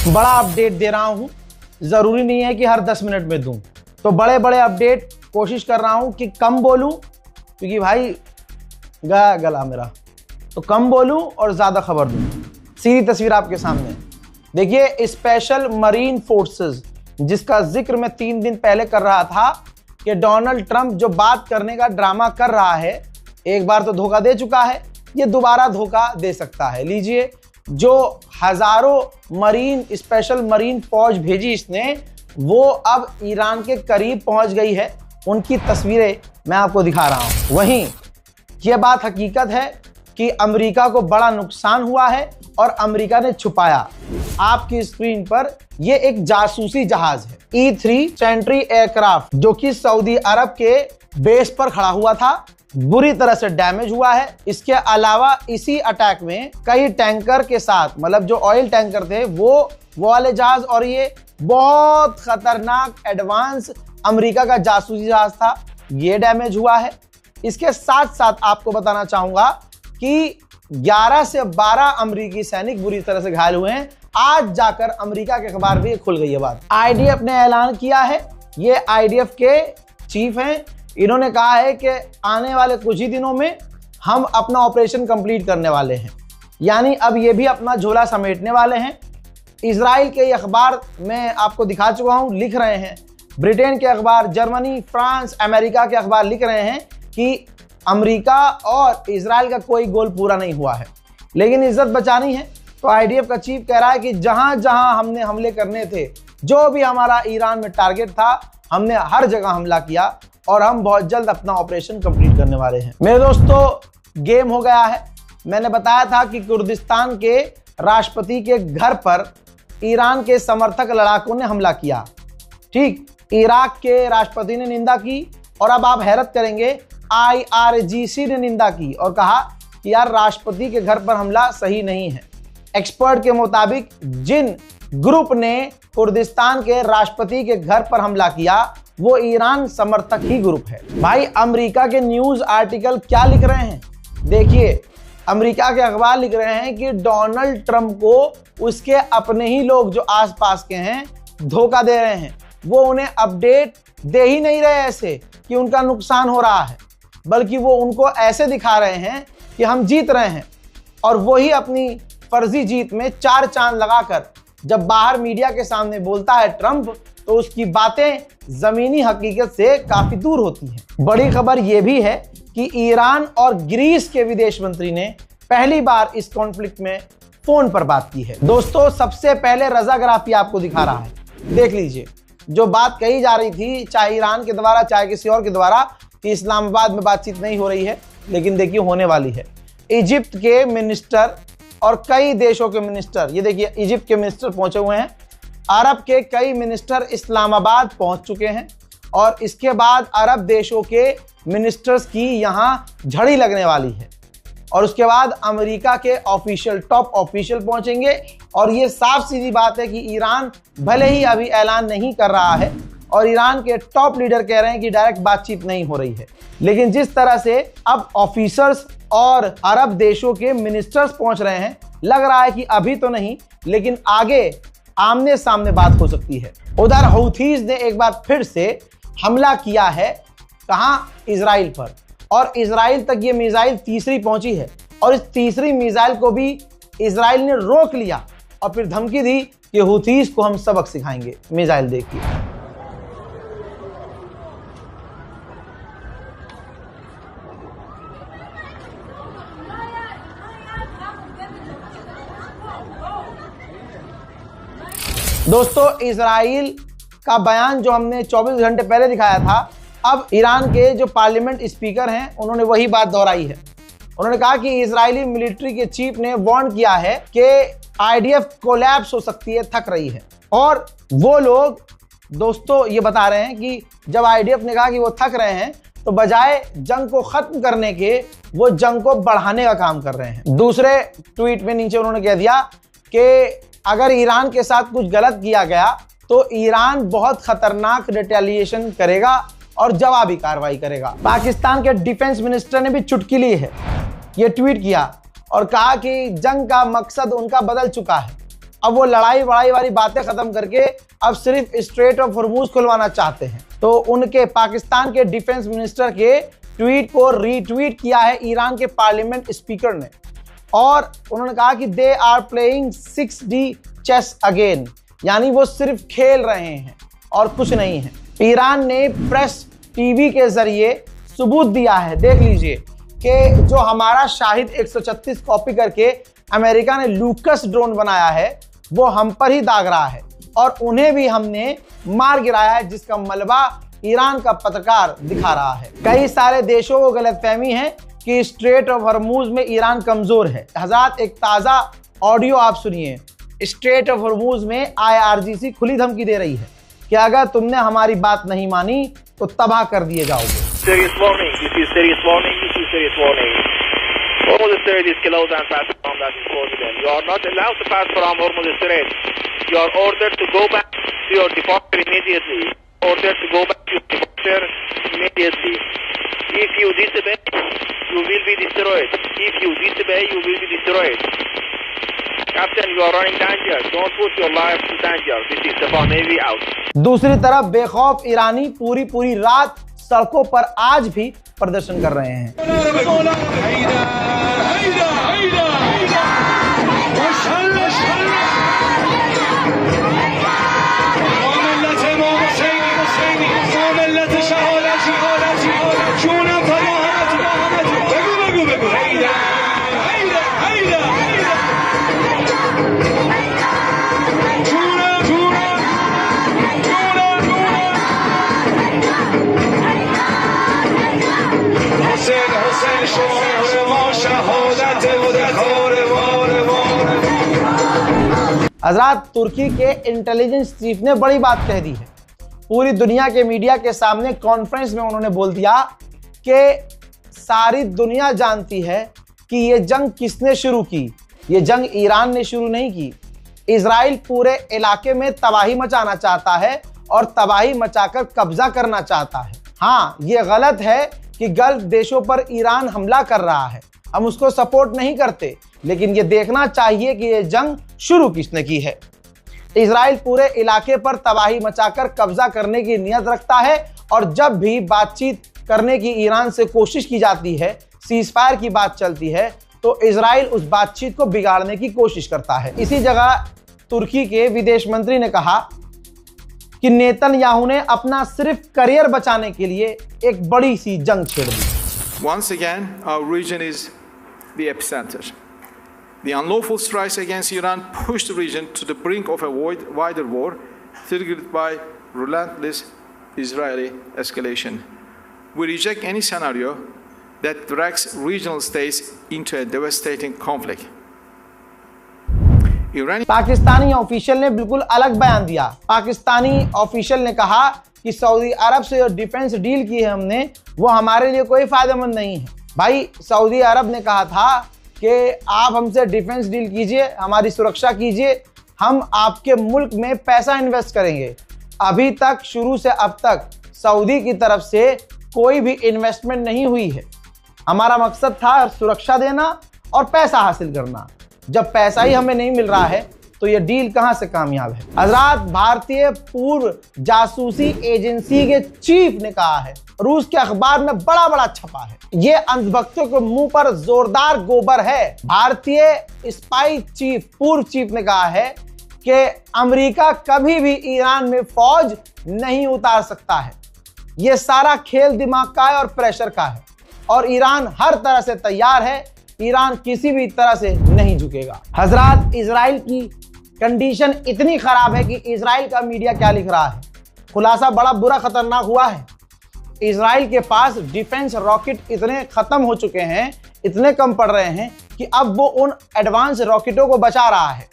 बड़ा अपडेट दे रहा हूं, जरूरी नहीं है कि हर 10 मिनट में दूं, तो बड़े बड़े अपडेट कोशिश कर रहा हूं कि कम बोलूं, क्योंकि भाई गया गला मेरा, तो कम बोलूं और ज्यादा खबर दूं। सीधी तस्वीर आपके सामने देखिए। स्पेशल मरीन फोर्सेस, जिसका जिक्र मैं 3 दिन पहले कर रहा था कि डोनाल्ड ट्रंप जो बात करने का ड्रामा कर रहा है, एक बार तो धोखा दे चुका है, ये दोबारा धोखा दे सकता है। लीजिए, जो हजारों मरीन स्पेशल मरीन फौज भेजी इसने, वो अब ईरान के करीब पहुंच गई है। उनकी तस्वीरें मैं आपको दिखा रहा हूं। वहीं यह बात हकीकत है कि अमेरिका को बड़ा नुकसान हुआ है और अमेरिका ने छुपाया। आपकी स्क्रीन पर यह एक जासूसी जहाज है, E-3 सेंट्री एयरक्राफ्ट, जो कि सऊदी अरब के बेस पर खड़ा हुआ था, बुरी तरह से डैमेज हुआ है। इसके अलावा इसी अटैक में कई टैंकर के साथ, मतलब जो ऑयल टैंकर थे वो वाले जहाज, और ये बहुत खतरनाक एडवांस अमेरिका का जासूसी जहाज था, ये डैमेज हुआ है। इसके साथ साथ आपको बताना चाहूंगा कि 11 से 12 अमेरिकी सैनिक बुरी तरह से घायल हुए हैं। आज जाकर अमेरिका के अखबार में खुल गई है बात। आईडीएफ ने ऐलान किया है, ये आईडीएफ के चीफ हैं, इन्होंने कहा है कि आने वाले कुछ ही दिनों में हम अपना ऑपरेशन कंप्लीट करने वाले हैं, यानी अब ये भी अपना झोला समेटने वाले हैं। इजराइल के अखबार मैं आपको दिखा चुका हूं, लिख रहे हैं, ब्रिटेन के अखबार, जर्मनी, फ्रांस, अमेरिका के अखबार लिख रहे हैं कि अमेरिका और इजराइल का कोई गोल पूरा नहीं हुआ है, लेकिन इज्जत बचानी है। तो आईडीएफ का चीफ कह रहा है कि जहां जहां हमने हमले करने थे, जो भी हमारा ईरान में टारगेट था, हमने हर जगह हमला किया और हम बहुत जल्द अपना ऑपरेशन कंप्लीट करने वाले हैं। मेरे दोस्तों, गेम हो गया है। मैंने बताया था कि कुर्दिस्तान के राष्ट्रपति के घर पर ईरान के समर्थक लड़ाकों ने हमला किया। ठीक, इराक के राष्ट्रपति ने निंदा की, और अब आप हैरत करेंगे, IRGC ने निंदा की और कहा कि यार राष्ट्रपति के घर पर हमला सही नहीं है। एक्सपर्ट के मुताबिक जिन ग्रुप ने कुर्दिस्तान के राष्ट्रपति के घर पर हमला किया, वो ईरान समर्थक ही ग्रुप है। भाई, अमेरिका के न्यूज आर्टिकल क्या लिख रहे हैं देखिए। अमेरिका के अखबार लिख रहे हैं कि डोनाल्ड ट्रंप को उसके अपने ही लोग जो आसपास के हैं धोखा दे रहे हैं। वो उन्हें अपडेट दे ही नहीं रहे ऐसे कि उनका नुकसान हो रहा है, बल्कि वो उनको ऐसे दिखा रहे हैं कि हम जीत रहे हैं, और वही अपनी फर्जी जीत में 4 चांद लगाकर जब बाहर मीडिया के सामने बोलता है ट्रंप, तो उसकी बातें जमीनी हकीकत से काफी दूर होती हैं। बड़ी खबर यह भी है कि ईरान और ग्रीस के विदेश मंत्री ने पहली बार इस कॉन्फ्लिक्ट में फोन पर बात की है। दोस्तों, सबसे पहले रजाग्राफी आपको दिखा रहा है, देख लीजिए। जो बात कही जा रही थी, चाहे ईरान के द्वारा चाहे किसी और के द्वारा, कि इस्लामाबाद में बातचीत नहीं हो रही है, लेकिन देखिए होने वाली है। इजिप्ट के मिनिस्टर और कई देशों के मिनिस्टर, ये देखिए इजिप्ट के मिनिस्टर पहुंचे हुए हैं, अरब के कई मिनिस्टर इस्लामाबाद पहुंच चुके हैं, और इसके बाद अरब देशों के मिनिस्टर्स की यहां झड़ी लगने वाली है, और उसके बाद अमेरिका के ऑफिशियल, टॉप ऑफिशियल पहुंचेंगे। और ये साफ सीधी बात है कि ईरान भले ही अभी ऐलान नहीं कर रहा है, और ईरान के टॉप लीडर कह रहे हैं कि डायरेक्ट बातचीत नहीं हो रही है, लेकिन जिस तरह से अब ऑफिसर्स और अरब देशों के मिनिस्टर्स पहुंच रहे हैं, लग रहा है कि अभी तो नहीं, लेकिन आगे आमने सामने बात हो सकती है। उधर हouthis ने एक बार फिर से हमला किया है, कहां? इजराइल पर, और इजराइल तक ये मिसाइल तीसरी पहुंची है, और इस तीसरी मिसाइल को भी इजराइल ने रोक लिया और फिर धमकी दी कि हouthis को हम सबक सिखाएंगे। मिसाइल देखिए। दोस्तों, इजराइल का बयान जो हमने 24 घंटे पहले दिखाया था, अब ईरान के जो पार्लियामेंट स्पीकर हैं, उन्होंने वही बात दोहराई है। उन्होंने कहा कि इजरायली मिलिट्री के चीफ ने वार्न किया है कि आईडीएफ कोलैप्स हो सकती है, थक रही है। और वो लोग दोस्तों ये बता रहे हैं कि जब आईडीएफ ने कहा कि वो थक रहे हैं, तो बजाय जंग को खत्म करने के, वो जंग को बढ़ाने का काम कर रहे हैं। दूसरे ट्वीट में नीचे उन्होंने कह दिया कि अगर ईरान के साथ कुछ गलत किया गया तो ईरान बहुत खतरनाक रिटेलिएशन करेगा और जवाबी कार्रवाई करेगा। पाकिस्तान के डिफेंस मिनिस्टर ने भी चुटकी ली है, ये ट्वीट किया और कहा कि जंग का मकसद उनका बदल चुका है, अब वो लड़ाई वड़ाई वाली बातें खत्म करके अब सिर्फ स्ट्रेट ऑफ हॉर्मूज खुलवाना चाहते हैं। तो उनके पाकिस्तान के डिफेंस मिनिस्टर के ट्वीट को रीट्वीट किया है ईरान के पार्लियामेंट स्पीकर ने, और उन्होंने कहा कि they are playing 6D chess again, यानी वो सिर्फ खेल रहे हैं और कुछ नहीं है। ईरान ने प्रेस टीवी के जरिए सबूत दिया है, देख लीजिए, कि जो हमारा शाहिद 136 कॉपी करके अमेरिका ने लूकस ड्रोन बनाया है वो हम पर ही दाग रहा है, और उन्हें भी हमने मार गिराया है, जिसका मलबा ईरान का पत्रकार दिखा रहा है। कई सारे देशों को गलतफहमी है कि स्ट्रेट ऑफ हॉर्मूज में ईरान कमजोर है। हज़रात, एक ताज़ा ऑडियो आप सुनिए। स्ट्रेट ऑफ हॉर्मूज में IRGC खुली धमकी दे रही है कि अगर तुमने हमारी बात नहीं मानी तो तबाह कर दिए जाओगे। Serious warning, this is serious warning, this is serious warning. Hormuz Strait is closed and pass from that is forbidden. You are not allowed to pass from Hormuz Strait. You are ordered to go back to your departure immediately. Ordered to go back to your departure immediately. If you disobey, you will be destroyed. If you disobey, you will be destroyed. Captain, you are running danger. Don't put your life to danger. This is the Navy out. दूसरी तरफ बेखौफ ईरानी पूरी रात सड़कों पर आज भी प्रदर्शन कर रहे हैं। हज़रात, तुर्की के इंटेलिजेंस चीफ ने बड़ी बात कह दी है। पूरी दुनिया के मीडिया के सामने कॉन्फ्रेंस में उन्होंने बोल दिया कि सारी दुनिया जानती है कि ये जंग किसने शुरू की। ये जंग ईरान ने शुरू नहीं की। इजराइल पूरे इलाके में तबाही मचाना चाहता है और तबाही मचाकर कब्जा करना चाहता है। हाँ, ये गलत है कि गल्फ देशों पर ईरान हमला कर रहा है, हम उसको सपोर्ट नहीं करते, लेकिन ये देखना चाहिए कि ये जंग शुरू किसने की है। इजराइल पूरे इलाके पर तबाही मचाकर कब्जा करने की नियत रखता है, और जब भी बातचीत करने की ईरान से कोशिश की जाती है, सीजफायर की बात चलती है, तो इजराइल उस बातचीत को बिगाड़ने की कोशिश करता है। इसी जगह तुर्की के विदेश मंत्री ने कहा कि नेतन्याहू ने अपना सिर्फ करियर बचाने के लिए एक बड़ी सी जंग छेड़ दी। Once again, our region is the epicenter. The unlawful strikes against Iran pushed the region to the brink of a wider war, triggered by relentless Israeli escalation. We reject any scenario that drags regional states into a devastating conflict. Pakistani official ने बिल्कुल अलग बयान दिया। Pakistani official ने कहा कि Saudi अरब से जो डिफेंस डील की है हमने, वो हमारे लिए कोई फायदेमंद नहीं है। भाई, सऊदी अरब ने कहा था कि आप हमसे डिफेंस डील कीजिए, हमारी सुरक्षा कीजिए, हम आपके मुल्क में पैसा इन्वेस्ट करेंगे। अभी तक शुरू से अब तक सऊदी की तरफ से कोई भी इन्वेस्टमेंट नहीं हुई है। हमारा मकसद था सुरक्षा देना और पैसा हासिल करना। जब पैसा ही हमें नहीं मिल रहा है तो ये डील कहां से कामयाब है। हजरात, भारतीय पूर्व जासूसी एजेंसी के चीफ ने कहा है, रूस के अखबार में बड़ा छपा है, ये अंधभक्तों के मुंह पर जोरदार गोबर है। भारतीय स्पाई चीफ, पूर्व चीफ ने कहा है कि अमेरिका कभी भी ईरान में फौज नहीं उतार सकता है। ये सारा खेल दिमाग का है और प्रेशर का है, और ईरान हर तरह से तैयार है। ईरान किसी भी तरह से नहीं झुकेगा। हजरात, इजराइल की कंडीशन इतनी खराब है कि इजराइल का मीडिया क्या लिख रहा है, खुलासा बड़ा बुरा खतरनाक हुआ है। इजराइल के पास डिफेंस रॉकेट इतने खत्म हो चुके हैं, इतने कम पड़ रहे हैं कि अब वो उन एडवांस रॉकेटों को बचा रहा है।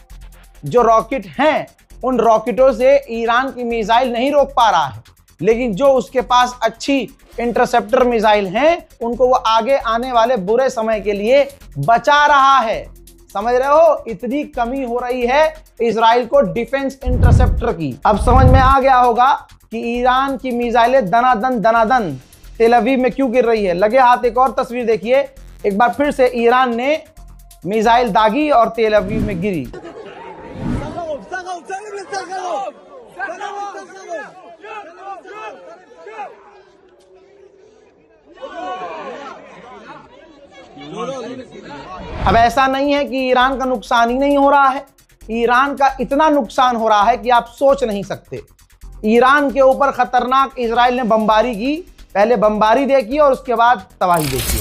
जो रॉकेट हैं, उन रॉकेटों से ईरान की मिसाइल नहीं रोक पा रहा है, लेकिन जो उसके पास अच्छी इंटरसेप्टर मिसाइल हैं, उनको वो आगे आने वाले बुरे समय के लिए बचा रहा है। समझ रहे हो, इतनी कमी हो रही है इजराइल को डिफेंस इंटरसेप्टर की। अब समझ में आ गया होगा कि ईरान की मिसाइलें दनादन तेल अवीव में क्यों गिर रही है। लगे हाथ एक और तस्वीर देखिए, एक बार फिर से ईरान ने मिसाइल दागी और तेल अवीव में गिरी। अब ऐसा नहीं है कि ईरान का नुकसान ही नहीं हो रहा है, ईरान का इतना नुकसान हो रहा है कि आप सोच नहीं सकते। ईरान के ऊपर खतरनाक इजराइल ने बमबारी की, पहले बमबारी देखिए और उसके बाद तबाही देखिए।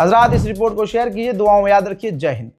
हजरात, इस रिपोर्ट को शेयर कीजिए, दुआओं में याद रखिए। जय हिंद।